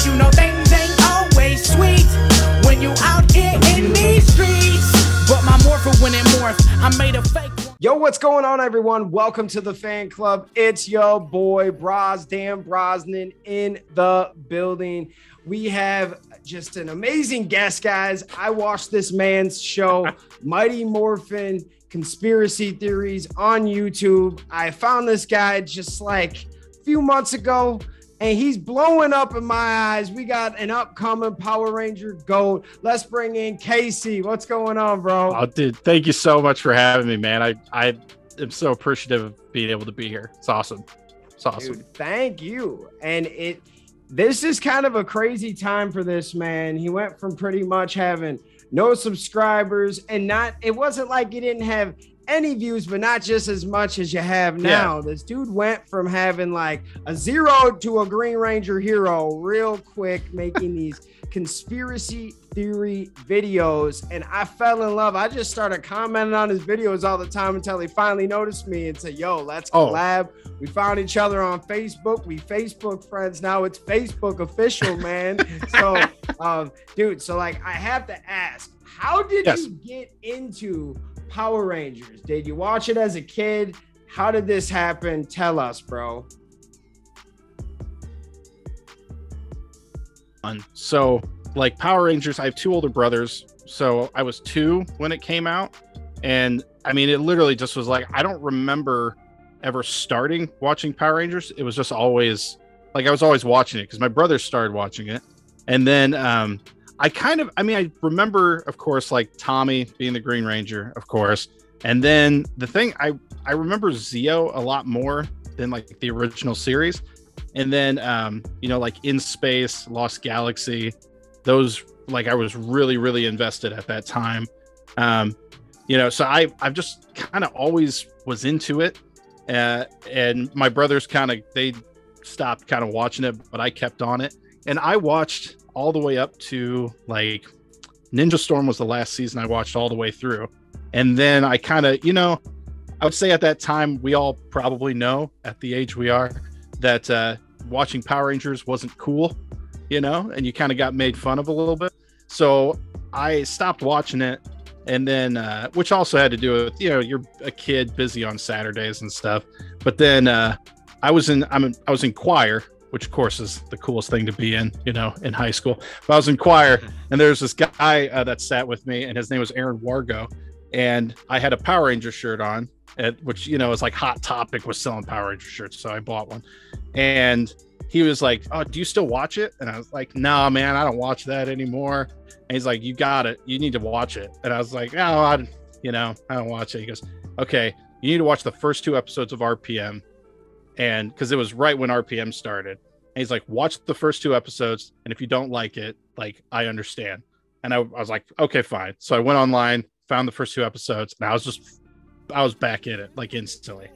But you know things ain't always sweet when you out here in these streets. But my Morphin when it morphed, I made a fake one. Yo, what's going on, everyone? Welcome to the fan club. It's your boy Dan Brosnan in the building. We have just an amazing guest, guys. I watched this man's show, Mighty Morphin Conspiracy Theories, on YouTube. I found this guy just like a few months ago, and he's blowing up in my eyes. We got an upcoming Power Ranger GOAT. Let's bring in Casey. What's going on, bro? Oh, dude, thank you so much for having me, man. I am so appreciative of being able to be here. It's awesome. It's awesome. Dude, thank you. And this is kind of a crazy time for this man. He went from pretty much having no subscribers and it wasn't like he didn't have any views, but not just as much as you have now. Yeah. This dude went from having like a 0 to a Green Ranger hero real quick, making these conspiracy theory videos, and I fell in love. I just started commenting on his videos all the time until he finally noticed me and said, yo, let's collab. We found each other on Facebook. We Facebook friends now. It's Facebook official, man. So dude, so like I have to ask, how did you get into Power Rangers? Did you watch it as a kid? How did this happen? Tell us, bro. So like Power Rangers, I have two older brothers. So I was 2 when it came out. And I mean, it literally just was like, I don't remember ever starting watching Power Rangers. It was just always like, I was always watching it because my brother started watching it. And then I remember, of course, like Tommy being the Green Ranger, of course. And then the thing, I remember Zeo a lot more than like the original series. And then, like In Space, Lost Galaxy, those, like, I was really, really invested at that time. So I've just kind of always was into it. And my brothers they stopped kind of watching it, but I kept on it. And I watched all the way up to like Ninja Storm was the last season I watched all the way through. And then I kind of, I would say at that time, we all probably know at the age we are that watching Power Rangers wasn't cool, and you kind of got made fun of a little bit. So I stopped watching it. And then, which also had to do with, you're a kid busy on Saturdays and stuff. But then I was in choir, which of course is the coolest thing to be in high school. But I was in choir, and there's this guy that sat with me, and his name was Aaron Wargo. And I had a Power Ranger shirt on, which, is like Hot Topic was selling Power Ranger shirts. So I bought one. And he was like, oh, do you still watch it? And I was like, no, man, I don't watch that anymore. And he's like, you got it. You need to watch it. And I was like, oh, I don't watch it. He goes, okay, you need to watch the first 2 episodes of RPM. And because it was right when RPM started. And he's like, watch the first 2 episodes. And if you don't like it, like, I understand. And I was like, okay, fine. So I went online, found the first 2 episodes, and I was back in it like instantly.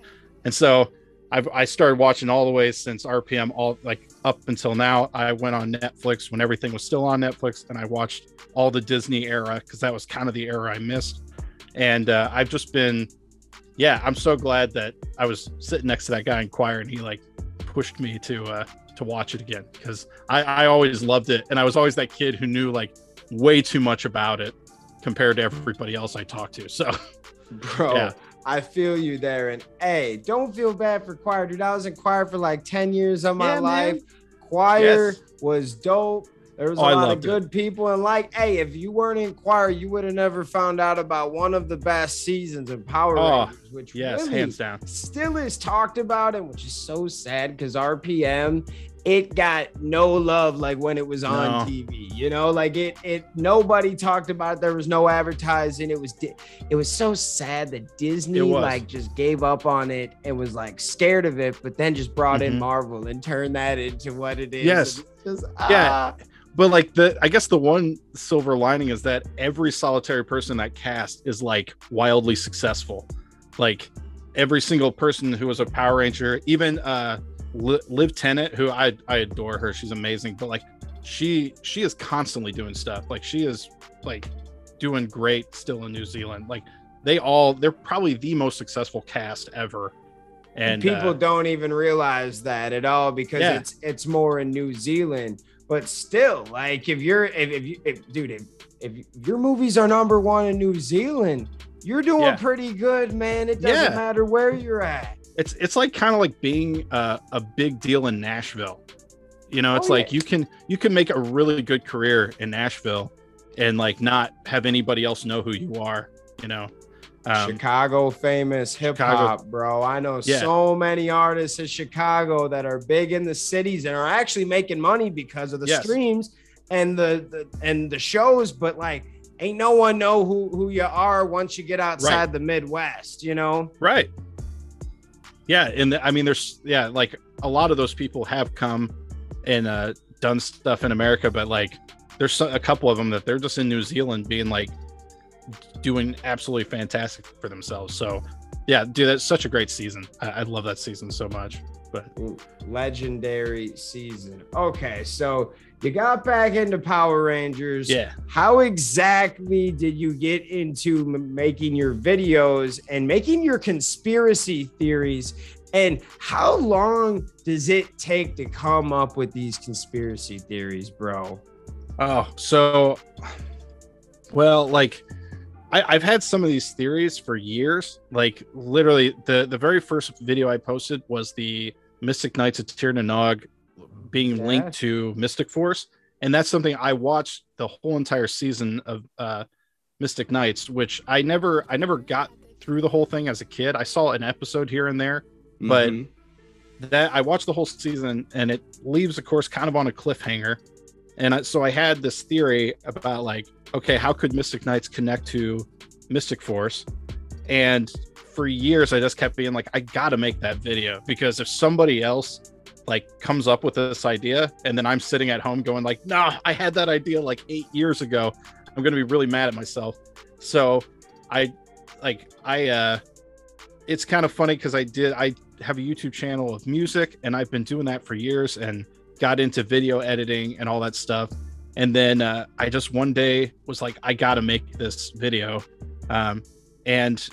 And so I started watching all the way since RPM, all like up until now. I went on Netflix when everything was still on Netflix, and I watched all the Disney era because that was kind of the era I missed. And I've just been, I'm so glad that I was sitting next to that guy in choir, and he like pushed me to watch it again because I always loved it, and I was always that kid who knew like way too much about it compared to everybody else I talked to. So, bro. Yeah. I feel you there. And hey, don't feel bad for choir, dude. I was in choir for like 10 years of my life. Man. Choir was dope. There was a lot of good people. And like, hey, if you weren't in choir, you would have never found out about one of the best seasons of Power Rangers, which really hands down still is talked about, and which is so sad because RPM, it got no love like when it was on TV, like it nobody talked about it. There was no advertising. It was so sad that Disney like just gave up on it and was like scared of it, but then just brought in Marvel and turned that into what it is. Yes. Just, But like I guess the one silver lining is that every solitary person in that cast is like wildly successful. Like every single person who was a Power Ranger, even Liv Tennant, who I adore her, she's amazing, but like she is constantly doing stuff. Like she is like doing great still in New Zealand. Like they're probably the most successful cast ever. And people don't even realize that at all because it's more in New Zealand. but still, like if your movies are number one in New Zealand, you're doing pretty good, man. It doesn't matter where you're at. It's like kind of like being a big deal in Nashville. You know, it's like you can make a really good career in Nashville and like not have anybody else know who you are, you know. Chicago famous hip hop, bro. I know so many artists in Chicago that are big in the cities and are actually making money because of the streams and the shows, but like ain't no one know who you are once you get outside the Midwest, you know? Right. Yeah, and I mean, there's like a lot of those people have come and done stuff in America, but like there's a couple of them that they're just in New Zealand being like doing absolutely fantastic for themselves. So yeah, dude, that's such a great season. I love that season so much. But legendary season. Okay, so you got back into Power Rangers. Yeah. How exactly did you get into making your videos and making your conspiracy theories? And how long does it take to come up with these conspiracy theories, bro? Oh, so, well, like I've had some of these theories for years. Like literally the very first video I posted was the Mystic Knights of Tir na Nog being linked to Mystic Force. And that's something I watched the whole entire season of Mystic Knights, which I never got through the whole thing as a kid. I saw an episode here and there, but that I watched the whole season and it leaves, of course, kind of on a cliffhanger. And so I had this theory about like, okay, how could Mystic Knights connect to Mystic Force? And for years, I just kept being like, I gotta make that video, because if somebody else like comes up with this idea and then I'm sitting at home going like, nah, I had that idea like 8 years ago, I'm gonna be really mad at myself. So it's kind of funny because I have a YouTube channel of music and I've been doing that for years and got into video editing and all that stuff. And then I just one day was like, I got to make this video. And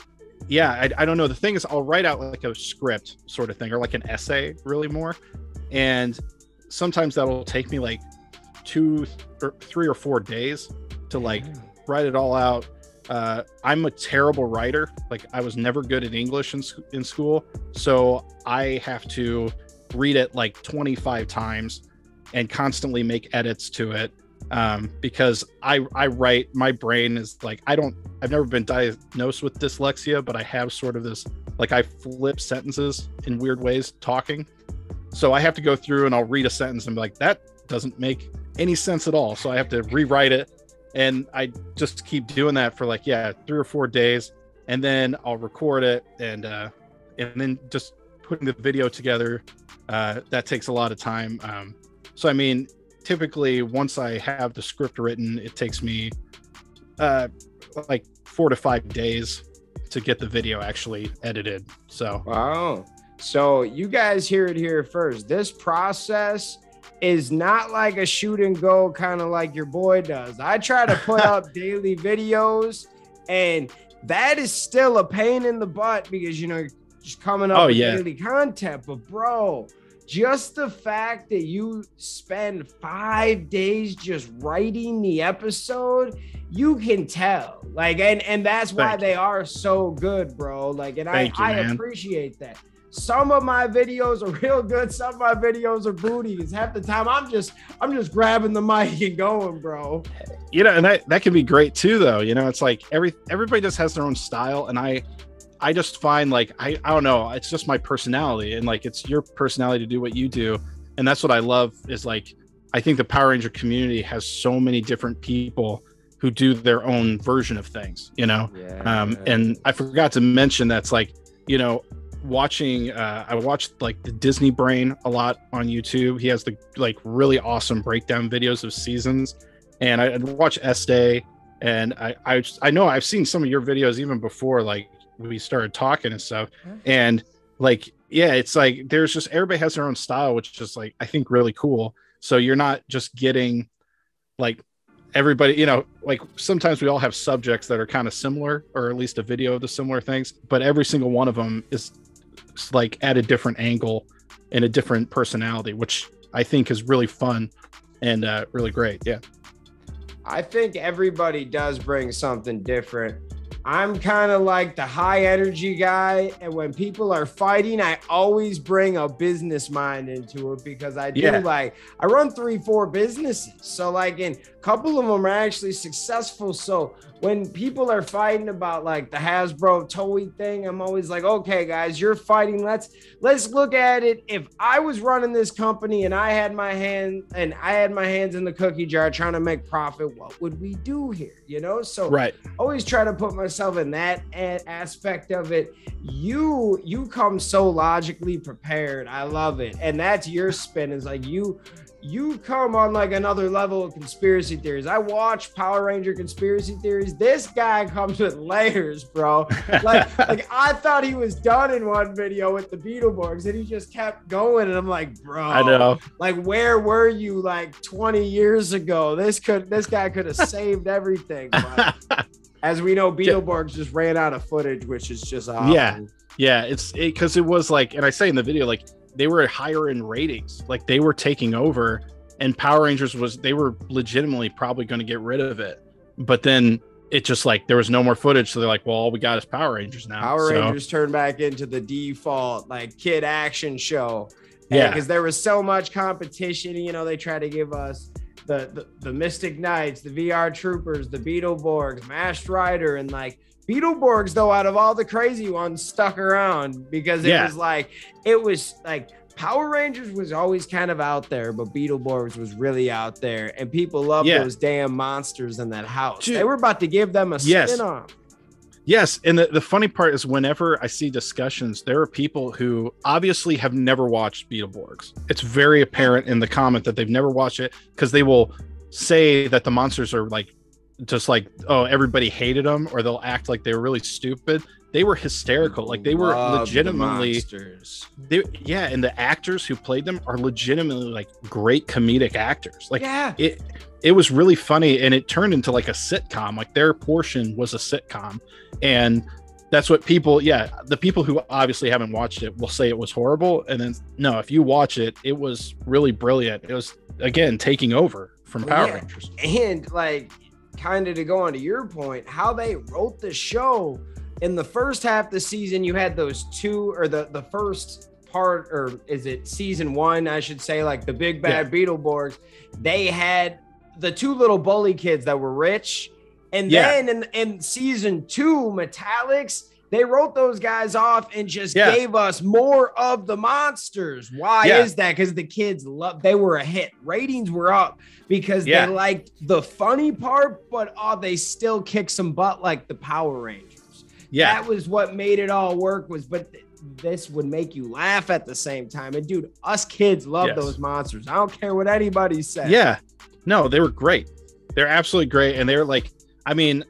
yeah, I don't know. The thing is, I'll write out like a script sort of thing, or like an essay really more. And sometimes that'll take me like 2 or 3 or 4 days to like write it all out. I'm a terrible writer. Like I was never good at English in school. So I have to read it like 25 times and constantly make edits to it. Because I write, my brain is like, I've never been diagnosed with dyslexia, but I have sort of this, like I flip sentences in weird ways talking. So I have to go through and I'll read a sentence and be like, that doesn't make any sense at all. So I have to rewrite it. And I just keep doing that for like, 3 or 4 days. And then I'll record it and then just putting the video together. That takes a lot of time. So, I mean, typically once I have the script written, it takes me like 4 to 5 days to get the video actually edited. So wow. So you guys hear it here first. This process is not like a shoot and go, kind of like your boy does. I try to put up daily videos, and that is still a pain in the butt because, you know, just coming up with daily content. But bro, just the fact that you spend 5 days just writing the episode, you can tell. Like, and that's why they are so good, bro. Like, and I appreciate that. Some of my videos are real good. Some of my videos are booty. Because half the time I'm just grabbing the mic and going, bro. You know, and that can be great too, though. You know, it's like everybody just has their own style, and I just find like I don't know, it's just my personality, and like it's your personality to do what you do, and that's what I love. Is like I think the Power Ranger community has so many different people who do their own version of things, you know. And I forgot to mention that's like, you know, watching I watched like the Disney Brain a lot on YouTube. He has the like really awesome breakdown videos of seasons, and I watch S-Day, and I know I've seen some of your videos even before like we started talking and stuff. And like it's like there's just everybody has their own style, which is like I think really cool. So you're not just getting like everybody, you know, like sometimes we all have subjects that are kind of similar, or at least a video of the similar things, but every single one of them is like at a different angle and a different personality, which I think is really fun and really great. Yeah. I think everybody does bring something different. I'm kind of like the high energy guy. And when people are fighting, I always bring a business mind into it because I do I run 3-4 businesses. So like a couple of them are actually successful. So when people are fighting about like the Hasbro toy thing, I'm always like, okay, guys, you're fighting. Let's look at it. If I was running this company and I had my hands in the cookie jar trying to make profit, what would we do here? You know? So always try to put myself in that aspect of it. You come so logically prepared. I love it. And that's your spin, is like you come on like another level of conspiracy theories. I watch Power Ranger conspiracy theories. This guy comes with layers, bro. Like I thought he was done in one video with the Beetleborgs, and he just kept going. And I'm like, bro, I know. Like, where were you like 20 years ago? This guy could have saved everything. But as we know, Beetleborgs just ran out of footage, which is just awful. Yeah. It's because it was like, and I say in the video, like, they were higher in ratings, like they were taking over, and Power Rangers they were legitimately probably going to get rid of it. But then it just like, there was no more footage. So they're like, well, all we got is Power Rangers now. Power Rangers turned back into the default, like kid action show. Because there was so much competition, you know, they tried to give us the Mystic Knights, the VR Troopers, the Beetleborgs, Masked Rider, and like, Beetleborgs, though, out of all the crazy ones, stuck around because it was like Power Rangers was always kind of out there, but Beetleborgs was really out there, and people loved those damn monsters in that house. Dude, they were about to give them a spin-off. Yes, and the funny part is whenever I see discussions, there are people who obviously have never watched Beetleborgs. It's very apparent in the comment that they've never watched it, because they will say that the monsters are like, just like, oh, everybody hated them, or they'll act like they were really stupid. They were hysterical. Like they were legitimately and the actors who played them are legitimately like great comedic actors. Like it was really funny, and it turned into like a sitcom. Like their portion was a sitcom, and that's what people the people who obviously haven't watched it will say it was horrible, and then no, if you watch it, it was really brilliant. It was, again, taking over from Power Rangers. And like, kind of to go on to your point, how they wrote the show in the first half of the season, you had those two, or the first part, or is it season 1, I should say, like the big bad Beetleborgs, they had the two little bully kids that were rich. And then in season 2, Metallics, they wrote those guys off and just gave us more of the monsters. Why is that? Because the kids they were a hit. Ratings were up because they liked the funny part, but they still kick some butt like the Power Rangers. That was what made it all work, but this would make you laugh at the same time. And dude, us kids love those monsters. I don't care what anybody says. Yeah. No, they were great. They're absolutely great. And they're like, I mean,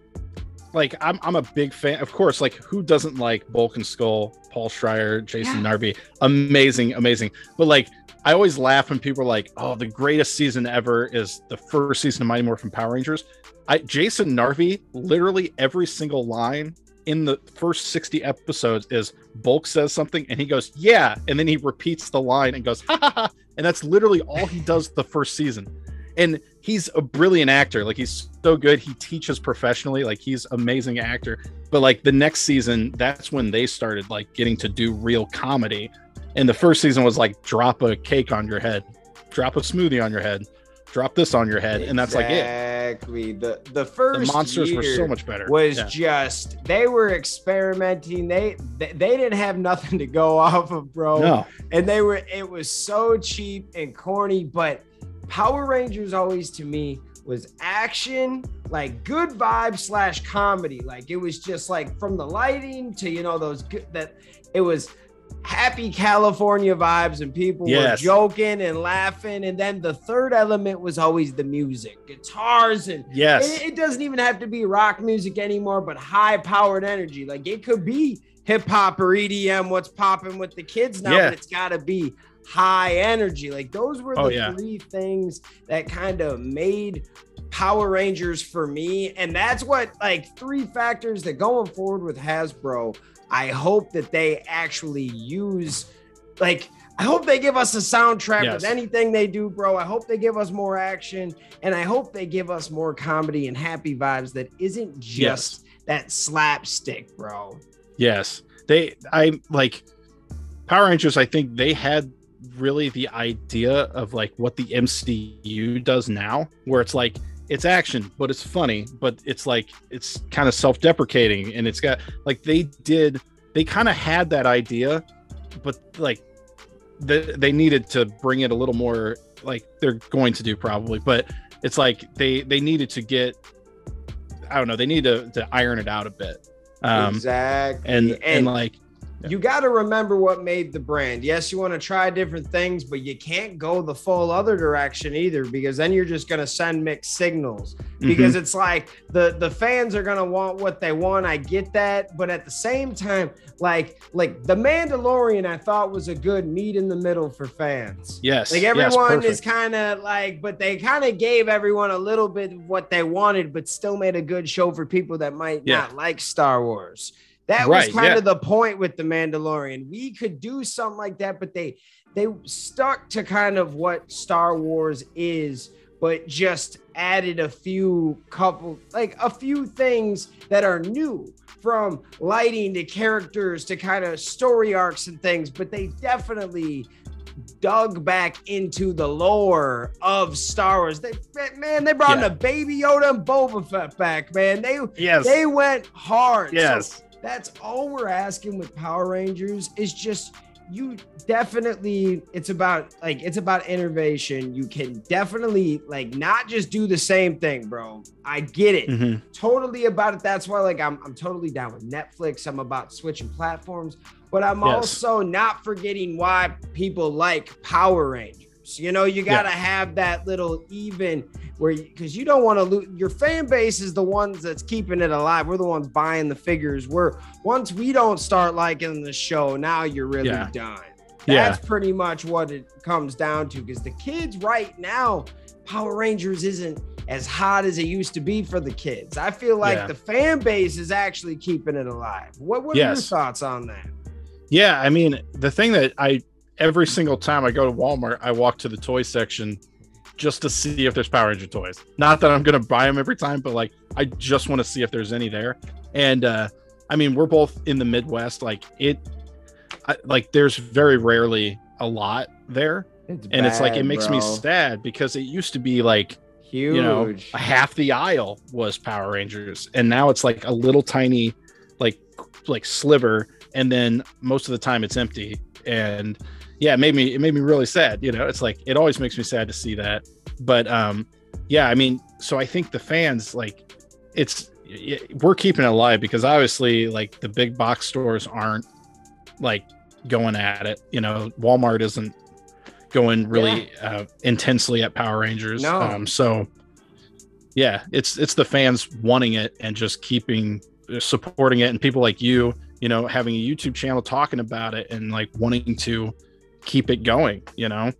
like I'm a big fan, of course. Like, who doesn't like Bulk and Skull, Paul Schreier, Jason Narvey? Amazing. But like, I always laugh when people are like, "Oh, the greatest season ever is the first season of Mighty Morphin Power Rangers." Jason Narvey, literally every single line in the first 60 episodes is Bulk says something and he goes, "Yeah," and then he repeats the line and goes, "Ha ha ha," and that's literally all he does the first season. And he's a brilliant actor. Like, he's so good. He teaches professionally. Like, he's amazing actor. But like the next season, that's when they started like getting to do real comedy. And the first season was like, drop a cake on your head, drop a smoothie on your head, drop this on your head. And that's like it. Exactly. The first monsters were so much better. Was just, they were experimenting. They didn't have nothing to go off of, bro. No. And it was so cheap and corny, but Power Rangers always, to me, was action, like good vibes / comedy. Like, it was just like from the lighting to, you know, those good, that it was happy California vibes, and people were joking and laughing. And then the third element was always the music, guitars, and it doesn't even have to be rock music anymore, but high powered energy. Like, it could be hip hop or EDM, what's popping with the kids now, but it's got to be high energy. Like, those were the three things that kind of made Power Rangers for me. And that's what, like, 3 factors that going forward with Hasbro, I hope that they actually use. Like, I hope they give us a soundtrack Yes. with anything they do, bro. I hope they give us more action, and I hope they give us more comedy and happy vibes that isn't just that slapstick, bro. Yes. I like Power Rangers. I think they had really the idea of like what the MCU does now, where it's like, it's action, but it's funny, but it's like, it's kind of self-deprecating, and it's got like, they kind of had that idea, but like they needed to bring it a little more, like they're going to do probably, but it's like they needed to get, I don't know, they need to iron it out a bit. Exactly. And like, you got to remember what made the brand. Yes, you want to try different things, but you can't go the full other direction either, because then you're just going to send mixed signals, because it's like the fans are going to want what they want. I get that. But at the same time, like The Mandalorian, I thought was a good meet in the middle for fans. Yes. Like everyone yes, is kind of like, but they kind of gave everyone a little bit of what they wanted, but still made a good show for people that might not like Star Wars. That was kind of the point with The Mandalorian. We could do something like that, but they stuck to kind of what Star Wars is, but just added a few things that are new, from lighting to characters to kind of story arcs and things. But they definitely dug back into the lore of Star Wars. They brought in a Baby Yoda and Boba Fett back, man. They went hard. Yes. So that's all we're asking with Power Rangers, is just, you definitely, it's about innovation. You can definitely like not just do the same thing, bro. I get it. Totally about it. That's why like I'm totally down with Netflix. I'm about switching platforms, but I'm also not forgetting why people like Power Rangers. You know, you got to have that little even where, because you don't want to lose. Your fan base is the ones that's keeping it alive. We're the ones buying the figures. Once we don't start liking the show, now you're really done. That's pretty much what it comes down to, because the kids right now, Power Rangers isn't as hot as it used to be for the kids. I feel like the fan base is actually keeping it alive. What are your thoughts on that? Yeah, I mean, the thing that every single time I go to Walmart, I walk to the toy section just to see if there's Power Ranger toys. Not that I'm going to buy them every time, but like, I just want to see if there's any there. And I mean, we're both in the Midwest. Like there's very rarely a lot there. It's like, it makes me sad, because it used to be like, huge. You know, half the aisle was Power Rangers, and now it's like a little tiny, like sliver, and then most of the time it's empty. And it made me really sad. You know, it's like, it always makes me sad to see that. But I mean, so I think the fans, like, we're keeping it alive, because obviously like the big box stores aren't like going at it. You know, Walmart isn't going really intensely at Power Rangers. No. So it's the fans wanting it and just supporting it, and people like you know, having a YouTube channel talking about it and like wanting to keep it going, you know.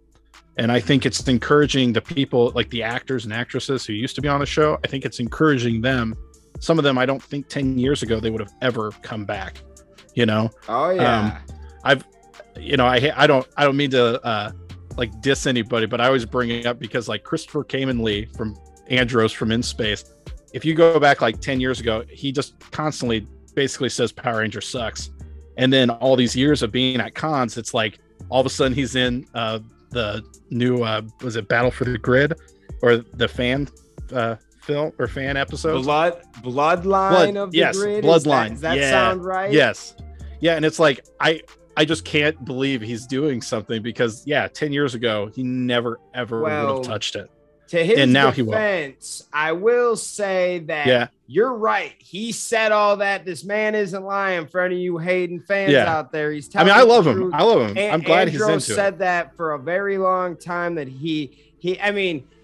And I think it's encouraging the people, like the actors and actresses who used to be on the show. I think it's encouraging them. Some of them, I don't think 10 years ago they would have ever come back, you know. Oh yeah. I don't mean to like diss anybody, but I always bring it up because like Christopher Kamen Lee from Andros from In Space, if you go back like 10 years ago, he just constantly basically says Power Ranger sucks. And then all these years of being at cons, it's like all of a sudden he's in the new was it Battle for the Grid, or the fan film or fan episode? Bloodline of the Grid. Bloodline. Does that sound right? Yes. Yeah, and it's like I just can't believe he's doing something, because 10 years ago he never ever would have touched it. To his defense, I will say that you're right. He said all that. This man isn't lying for any of you Hayden fans out there. He's telling I love him. I love him. I'm glad he's into it. Said that for a very long time, that he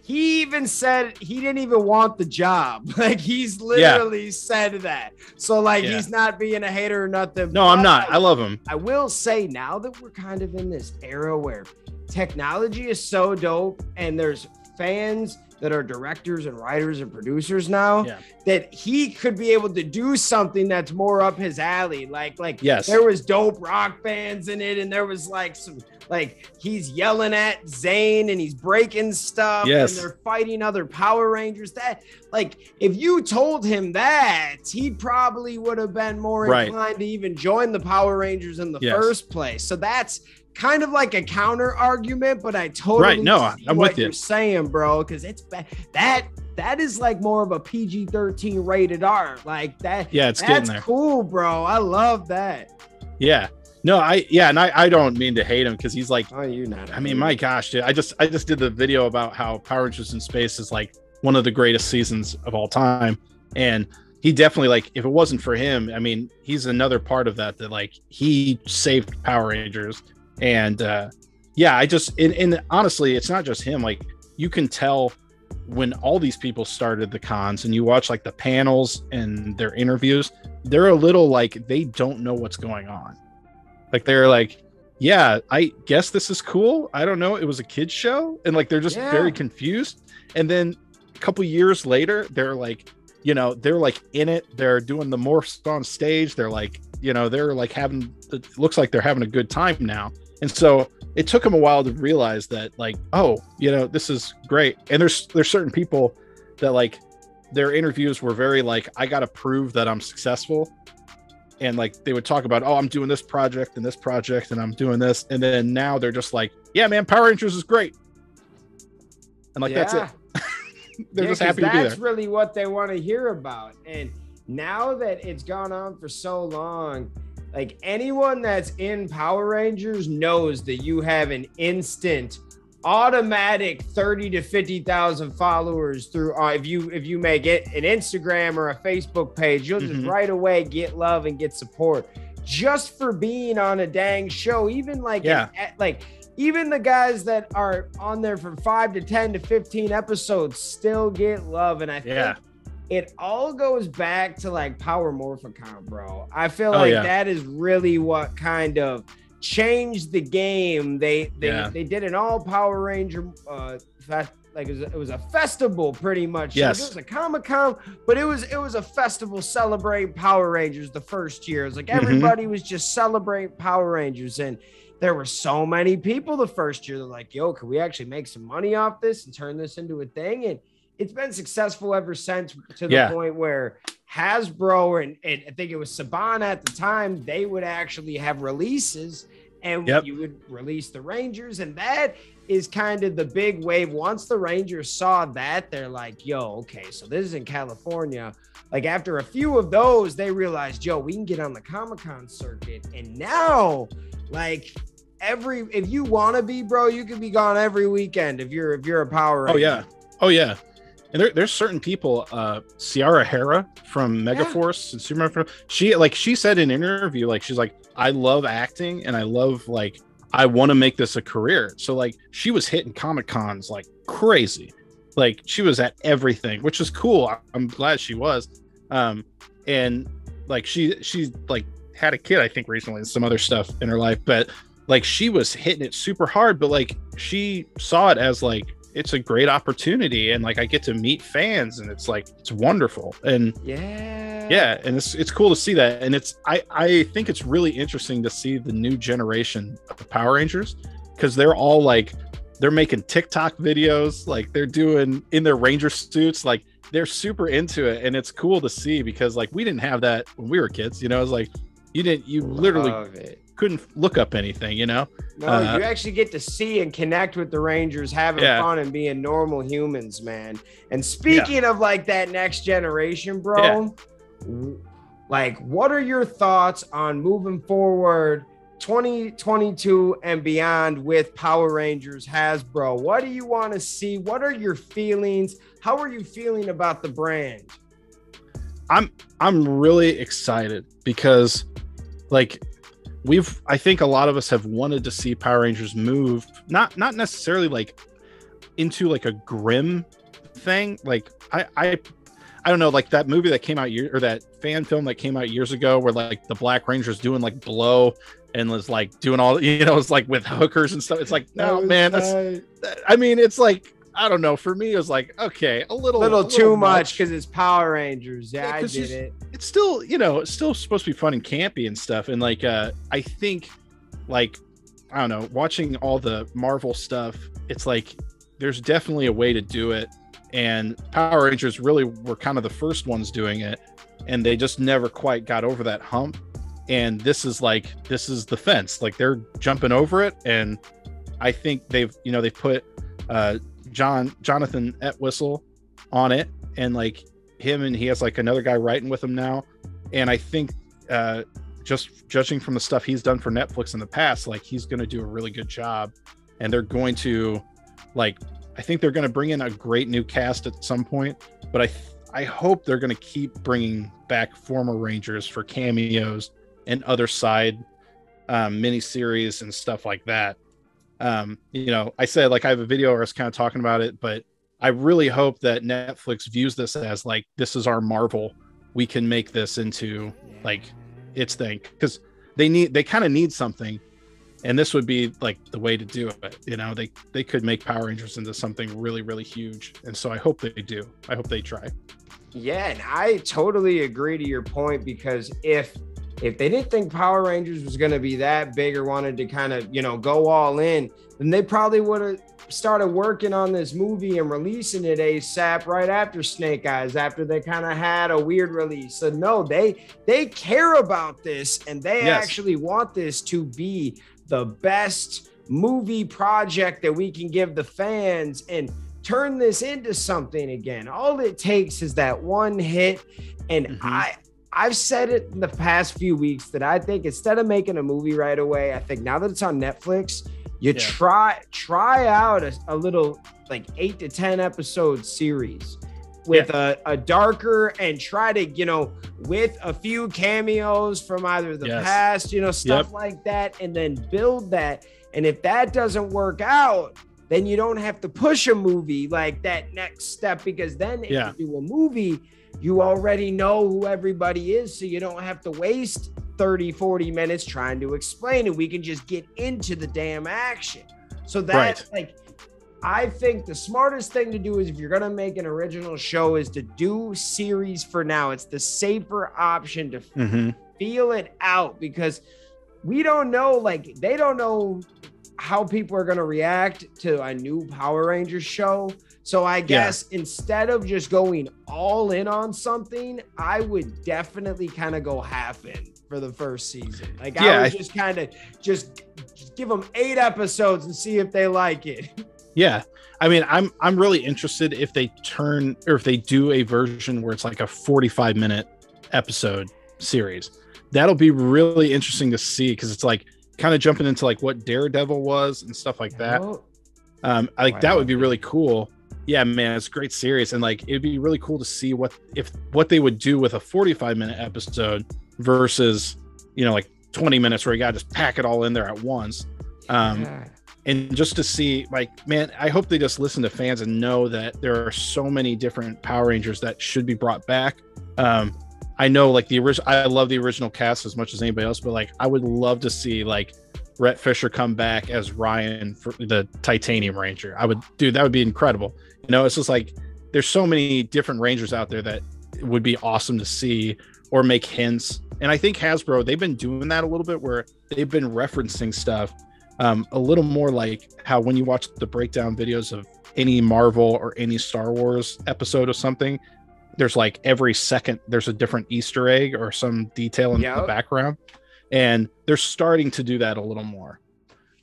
even said he didn't even want the job. Like, he's literally said that. So like, he's not being a hater or nothing. No, I'm not. I love him. I will say, now that we're kind of in this era where technology is so dope, and there's fans that are directors and writers and producers now, that he could be able to do something that's more up his alley. Like there was dope rock bands in it, and there was like some like he's yelling at Zane and he's breaking stuff. Yes. And they're fighting other Power Rangers. That, like, if you told him that, he probably would have been more inclined to even join the Power Rangers in the first place. So that's kind of like a counter argument, but I totally see I'm what with you. you're saying, bro, because it's that is like more of a PG-13 rated R. Like that. Yeah, it's getting there. That's cool, bro. I love that. Yeah. No, I don't mean to hate him because he's like, oh, you're not. I mean, my gosh, dude, I just did the video about how Power Rangers in Space is like one of the greatest seasons of all time. And he definitely, like, if it wasn't for him, I mean, he's another part of that like he saved Power Rangers. And and honestly, it's not just him. Like, you can tell when all these people started the cons and you watch like the panels and their interviews, they're a little like they don't know what's going on. Like, they're like, yeah, I guess this is cool. I don't know. It was a kid's show. And like, they're just very confused. And then a couple years later, they're like, you know, they're like in it. They're doing the morphs on stage. They're like, you know, they're like it looks like they're having a good time now. And so it took them a while to realize that, like, oh, you know, this is great. And there's certain people that, like, their interviews were very like, I got to prove that I'm successful. And like, they would talk about, oh, I'm doing this project and I'm doing this. And then now they're just like, yeah, man, Power Rangers is great. And like, that's it. They're just happy to be there. That's really what they want to hear about. And now that it's gone on for so long, like, anyone that's in Power Rangers knows that you have an instant automatic 30 to 50,000 followers through if you make it an Instagram or a Facebook page, you'll just right away get love and get support just for being on a dang show. Even like even the guys that are on there for 5 to 10 to 15 episodes still get love. And I think it all goes back to like Power Morphicon, bro. I feel that is really what kind of changed the game. They did an all Power Ranger it was a festival pretty much. Yes. Like, it was a Comic-Con, but it was a festival celebrating Power Rangers the first year. It was like everybody was just celebrating Power Rangers, and there were so many people the first year. They're like, yo, can we actually make some money off this and turn this into a thing? And it's been successful ever since, to the point where Hasbro and I think it was Saban at the time, they would actually have releases, and you would release the Rangers. And that is kind of the big wave. Once the Rangers saw that, they're like, yo, okay, so this is in California. Like, after a few of those, they realized, yo, we can get on the Comic-Con circuit. And now, like, if you want to be, bro, you can be gone every weekend if you're a Power Ranger. Oh yeah. And there's certain people, Ciara Hera from Megaforce and Super. She said in an interview, like, she's like, I love acting and I love, like, I want to make this a career. So like, she was hitting Comic-Cons like crazy. Like, she was at everything, which is cool. I'm glad she was. And like, she like had a kid, I think, recently, and some other stuff in her life, but like, she was hitting it super hard, but like, she saw it as like, it's a great opportunity, and like, I get to meet fans, and it's like, it's wonderful. And and it's cool to see that. And I think it's really interesting to see the new generation of Power Rangers, because they're all like, they're making TikTok videos, like, they're doing in their Ranger suits, like, they're super into it. And it's cool to see, because like, we didn't have that when we were kids, you know. It's like, you literally couldn't look up anything, you know. No, you actually get to see and connect with the Rangers having fun and being normal humans, man. And speaking of like that next generation, bro, like, what are your thoughts on moving forward 2022 and beyond with Power Rangers Hasbro? What do you want to see? What are your feelings? How are you feeling about the brand? I'm really excited, because like, I think a lot of us have wanted to see Power Rangers move, not necessarily like into like a grim thing. Like, I don't know, like that movie that came out or that fan film that came out years ago, where like the Black Ranger's doing like blow and was like doing all, you know, it's like with hookers and stuff. It's like, no, man, I mean, it's like, I don't know. For me, it was like, okay, a little too much, because it's Power Rangers. Yeah, I did it. It's still, you know, it's still supposed to be fun and campy and stuff. And like, I think like I don't know, watching all the Marvel stuff, it's like there's definitely a way to do it. And Power Rangers really were kind of the first ones doing it, and they just never quite got over that hump. And this is the fence. Like, they're jumping over it, and I think they've put Jonathan Entwistle on it, and like him, and he has like another guy writing with him now. And I think just judging from the stuff he's done for Netflix in the past, like, he's going to do a really good job. And they're going to, like, I think they're going to bring in a great new cast at some point, but I hope they're going to keep bringing back former Rangers for cameos and other side miniseries and stuff like that. I said, like, I have a video where I was kind of talking about it, but I really hope that Netflix views this as like, this is our Marvel. We can make this into like its thing, because they kind of need something. And this would be like the way to do it. They could make Power Rangers into something really, really huge. And so I hope they do. I hope they try. Yeah, and I totally agree to your point, because if they didn't think Power Rangers was going to be that big or wanted to kind of, go all in, then they probably would have started working on this movie and releasing it ASAP right after Snake Eyes, after they kind of had a weird release. So no, they care about this, and they actually want this to be the best movie project that we can give the fans and turn this into something again. All it takes is that one hit. And I've said it in the past few weeks that I think instead of making a movie right away, I think now that it's on Netflix, you try out a little like 8 to 10 episode series with a darker, and try to, with a few cameos from either the past, stuff like that, and then build that. And if that doesn't work out, then you don't have to push a movie like that next step, because then if you do a movie, you already know who everybody is. So you don't have to waste 30, 40 minutes trying to explain it. We can just get into the damn action. So that's I think the smartest thing to do is, if you're going to make an original show, is to do series for now. It's the safer option to feel it out, because we don't know, like, they don't know how people are going to react to a new Power Rangers show. So I guess instead of just going all in on something, I would definitely kind of go half in for the first season. Like, I would just kind of just give them 8 episodes and see if they like it. Yeah. I mean, I'm really interested if they do a version where it's like a 45-minute episode series. That'll be really interesting to see, because it's like kind of jumping into like what Daredevil was and stuff like that. That would be really cool. Yeah, man, it's a great series, and like it'd be really cool to see what they would do with a 45-minute episode versus like 20 minutes where you gotta just pack it all in there at once. And just to see, like, man, I hope they just listen to fans and know that there are so many different Power Rangers that should be brought back. I know, like, I love the original cast as much as anybody else, but like I would love to see like Rhett Fisher come back as Ryan for the Titanium Ranger. That would be incredible. It's just like there's so many different Rangers out there that would be awesome to see, or make hints. And I think Hasbro, they've been doing that a little bit, where they've been referencing stuff a little more, like how when you watch the breakdown videos of any Marvel or any Star Wars episode of something, there's like every second there's a different Easter egg or some detail in the background. And they're starting to do that a little more.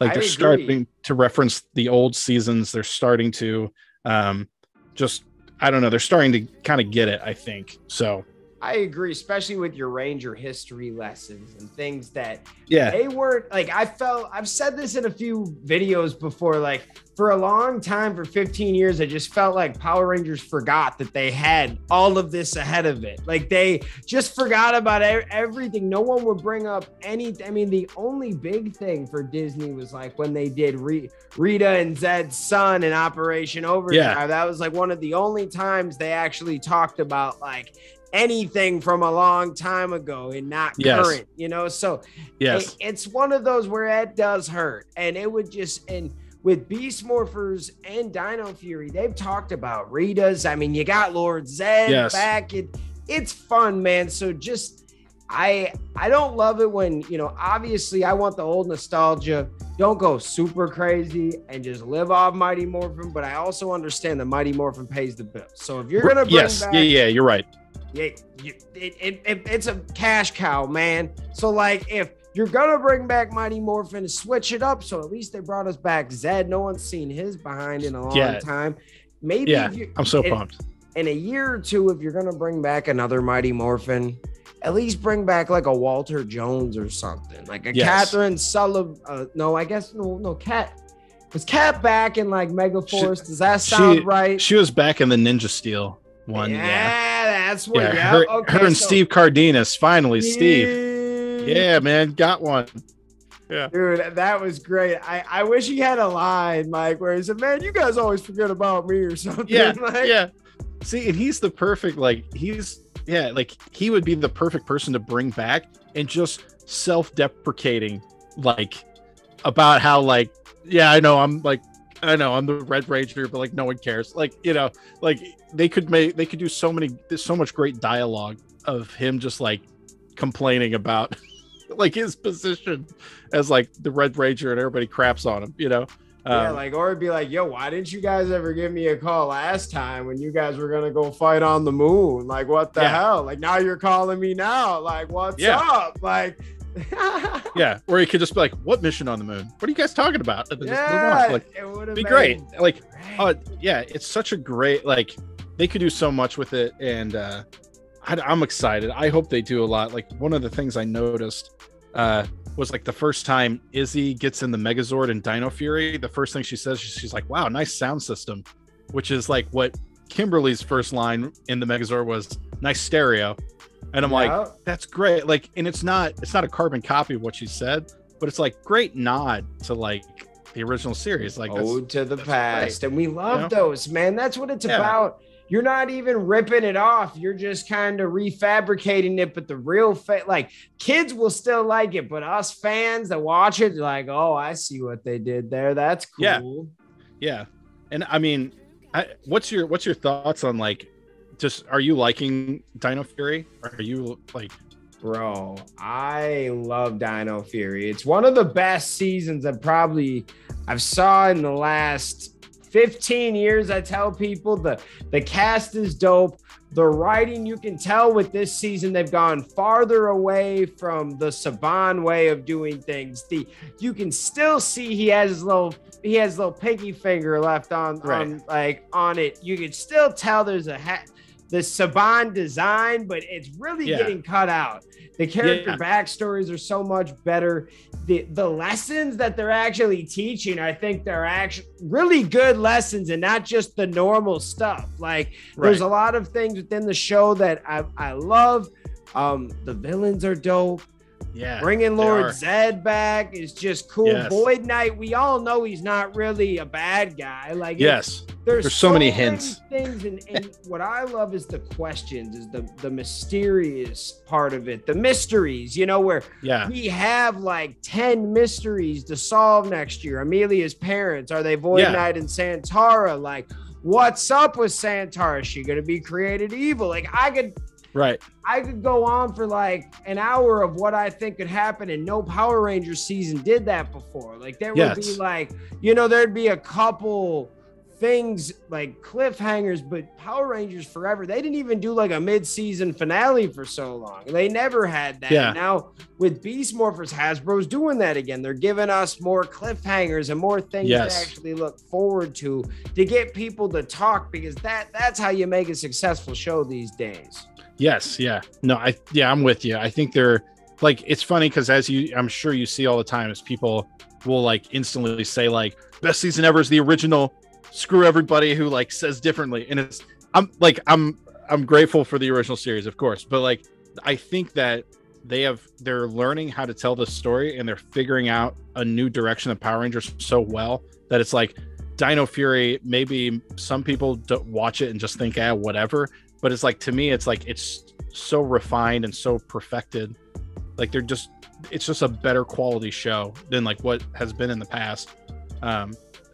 Like, they're starting to reference the old seasons. They're starting to I don't know. They're starting to kind of get it, I think. So I agree, especially with your Ranger history lessons and things that they weren't like. I've said this in a few videos before, like for a long time, for 15 years, I just felt like Power Rangers forgot that they had all of this ahead of it. Like, they just forgot about everything. No one would bring up anything. I mean, the only big thing for Disney was like when they did Rita and Zed's son in Operation Overdrive. That was like one of the only times they actually talked about like anything from a long time ago and not current, so it's one of those where it does hurt. And it would just, and with Beast Morphers and Dino Fury, they've talked about Rita's. I mean, you got Lord Zed back. It's fun, man. So just I don't love it when, you know, obviously I want the old nostalgia. Don't go super crazy and just live off Mighty Morphin, but I also understand that Mighty Morphin pays the bills. So if you're gonna bring back, yeah, you're right. Yeah, it's a cash cow, man. So like, if you're gonna bring back Mighty Morphin, switch it up. So at least they brought us back Zed. No one's seen his behind in a long time. Maybe I'm so pumped. In a year or two, if you're gonna bring back another Mighty Morphin, at least bring back like a Walter Jones or something, like a Catherine Sullivan. Cat. Was Cat back in like Megaforce? Does that sound right? She was back in the Ninja Steel one. Yeah, that's what. Her and Steve Cardenas. Finally, Steve. Yeah, man, got one. Yeah, dude, that was great. I wish he had a line, Mike, where he said, "Man, you guys always forget about me" or something. Yeah, yeah. See, and he's the perfect he would be the perfect person to bring back, and just self-deprecating, like about how like, yeah, I know I'm the Red Ranger, but like no one cares. Like, you know, like they could do so much great dialogue of him just like complaining about like his position as like the Red Ranger, and everybody craps on him, you know. Yeah, like, or it'd be like, yo, why didn't you guys ever give me a call last time when you guys were gonna go fight on the moon? Like, what the hell? Like, now you're calling me now. Like, what's up? Like, yeah, or he could just be like, what mission on the moon? What are you guys talking about? Yeah, like, it would be great. Like, yeah, it's such a great, like, they could do so much with it, and I'm excited. I hope they do a lot. Like, one of the things I noticed was like the first time Izzy gets in the Megazord in Dino Fury, the first thing she says, she's like, wow, nice sound system, which is like what Kimberly's first line in the Megazord was, nice stereo. And I'm like, that's great. Like, and it's not a carbon copy of what she said, but it's like great nod to like the original series. Like, ode to the past. Great. And we love those, man. That's what it's about. You're not even ripping it off. You're just kind of refabricating it. But the real like kids will still like it, but us fans that watch it, like, oh, I see what they did there. That's cool. Yeah. And I mean, what's your thoughts on like, just, are you liking Dino Fury? Or are you like, bro, I love Dino Fury. It's one of the best seasons I've saw in the last 15 years. I tell people the cast is dope. The writing, you can tell with this season, they've gone farther away from the Saban way of doing things. You can still see he has little pinky finger left on it. You can still tell there's the Saban design, but it's really getting cut out. The character backstories are so much better. The lessons that they're actually teaching, I think they're actually really good lessons and not just the normal stuff. Like there's a lot of things within the show that I love. The villains are dope. Yeah, bringing Lord Zed back is just cool. Yes. Void Knight, we all know he's not really a bad guy. Like, there's so many hints. Things, and what I love is the questions, is the mysterious part of it, the mysteries. You know, where we have like 10 mysteries to solve next year. Amelia's parents, are they Void Knight and Santara? Like, what's up with Santara? Is she gonna be created evil? Like, I could go on for like an hour of what I think could happen, and no Power Rangers season did that before. Like there would be like, you know, there'd be a couple things like cliffhangers, but Power Rangers Forever, they didn't even do like a mid-season finale for so long. They never had that. Yeah. Now with Beast Morphers, Hasbro's doing that again. They're giving us more cliffhangers and more things to actually look forward to get people to talk, because that's how you make a successful show these days. Yes. Yeah. No, I'm with you. I think they're like, it's funny because I'm sure you see all the time, is people will like instantly say like best season ever is the original. Screw everybody who like says differently. And I'm grateful for the original series, of course, but like, I think that they're learning how to tell the story, and they're figuring out a new direction of Power Rangers so well that it's like Dino Fury, maybe some people don't watch it and just think, whatever. But it's like, to me, it's like, it's so refined and so perfected. Like it's just a better quality show than like what has been in the past. I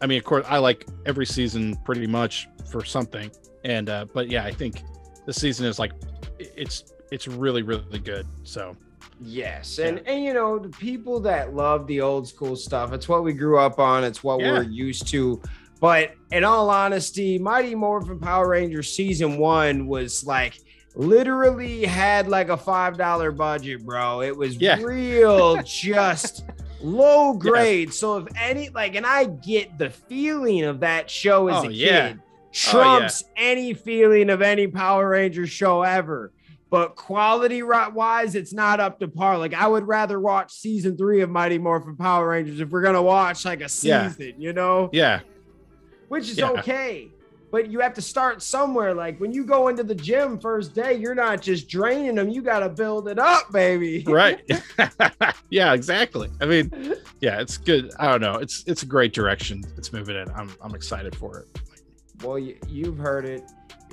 mean, of course, I like every season pretty much for something. And, but yeah, I think this season is like, it's it's really, really good. So yes, and you know, the people that love the old school stuff, it's what we grew up on, it's what we're used to. But in all honesty, Mighty Morphin Power Rangers season 1 was like literally had like a $5 budget, bro. It was real just low grade. So if any, like, and I get the feeling of that show as a kid trumps any feeling of any Power Rangers show ever. But quality wise, it's not up to par. Like, I would rather watch season 3 of Mighty Morphin Power Rangers if we're gonna watch like a season, you know? Yeah. Which is okay. But you have to start somewhere. Like, when you go into the gym first day, you're not just draining them. You got to build it up, baby. Right. Yeah, exactly. I mean, yeah, it's good. I don't know. It's a great direction it's moving in. I'm excited for it. Well, you've heard it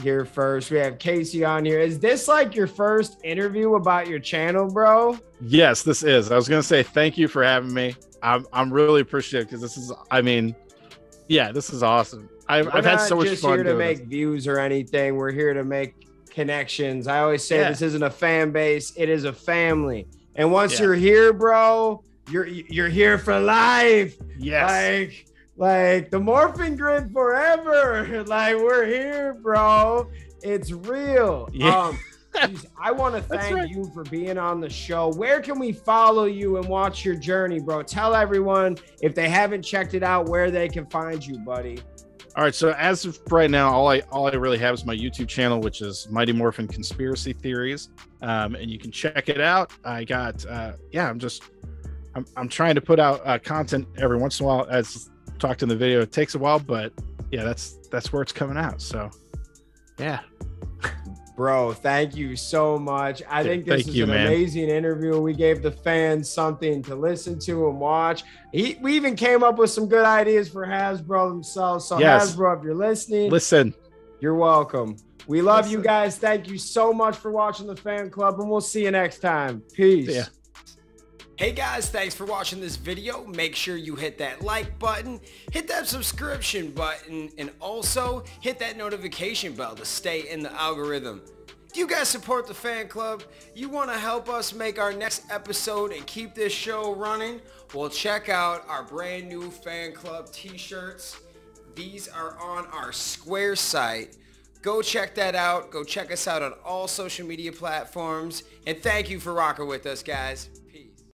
here first. We have Casey on here. Is this like your first interview about your channel, bro? Yes, this is. I was going to say thank you for having me. I'm really appreciative because this is, I mean, yeah, this is awesome. I've had so much fun. We're not just here to make views or anything. We're here to make connections. I always say this isn't a fan base. It is a family. And once you're here, bro, you're here for life. Yes. Like the Morphin Grid forever. Like, we're here, bro. It's real. Yeah. Geez, I want to thank you for being on the show. Where can we follow you and watch your journey, bro? Tell everyone, if they haven't checked it out, where they can find you, buddy. All right. So as of right now, all I really have is my YouTube channel, which is Mighty Morphin Conspiracy Theories. And you can check it out. I got, I'm trying to put out content every once in a while. As talked in the video, it takes a while, but yeah, that's where it's coming out. So yeah. Bro, thank you so much. I think this is an amazing interview. We gave the fans something to listen to and watch. We even came up with some good ideas for Hasbro themselves. So Hasbro, if you're listening, you're welcome. We love you guys. Thank you so much for watching the fan club, and we'll see you next time. Peace. Yeah. Hey guys, thanks for watching this video. Make sure you hit that like button, hit that subscription button, and also hit that notification bell to stay in the algorithm. Do you guys support the fan club? You want to help us make our next episode and keep this show running? Well, check out our brand new fan club t-shirts. These are on our Square site. Go check that out. Go check us out on all social media platforms. And thank you for rocking with us, guys.